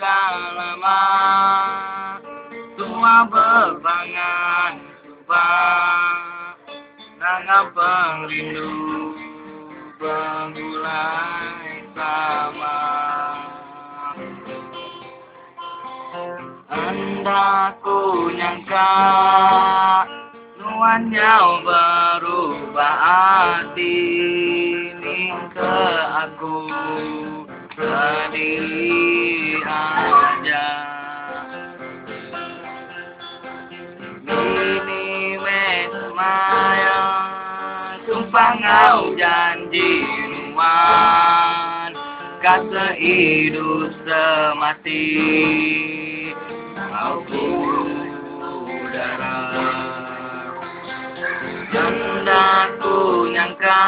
sudah lama tua berbangan subah nangan perindu bergulai sama. Anda ku nyangka nuannya berubah hati ke aku sendiri aja. Ini mesmaya sumpah ngau janji nuan kata hidup semati aku darah. Jandaku nyangka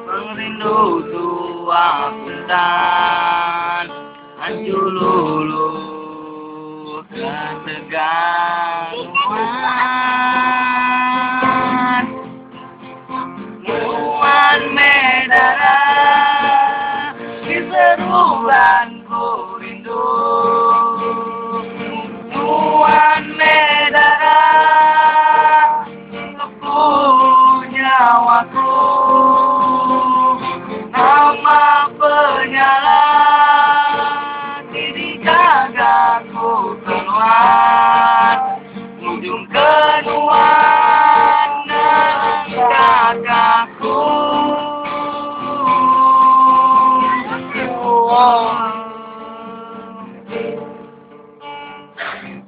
merindu tua puntan hancur lulu ketegangan nuan medara di serulan ku rindu nuan medara nyawaku nama penyala diri gagaku keluar ujung kenuan gagaku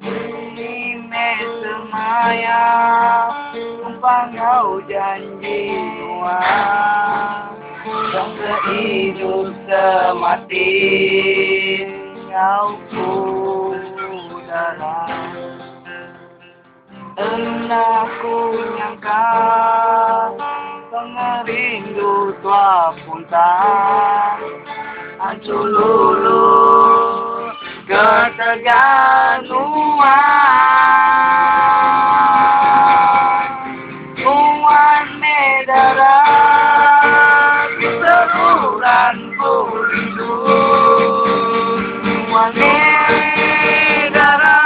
ini semaya sumpah ngau janji nuan yang sehidup semati kau ku dalam. Aku nyangka pengerindu tua punta hancur lulu ketegangan nuan medara serulan ku rindu nuan medara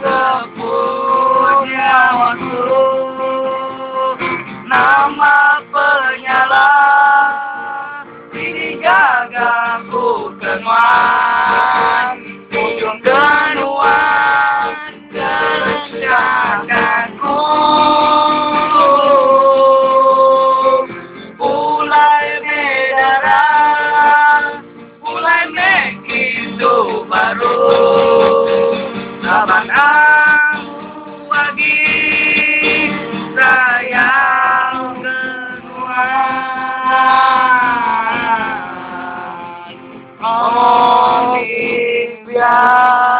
sepunya waktu nama penyala ini gagaku kenuan ujung kenuan kerencanganku mulai medara mulai mekido baru saban aku lagi sayang kenuan oh biar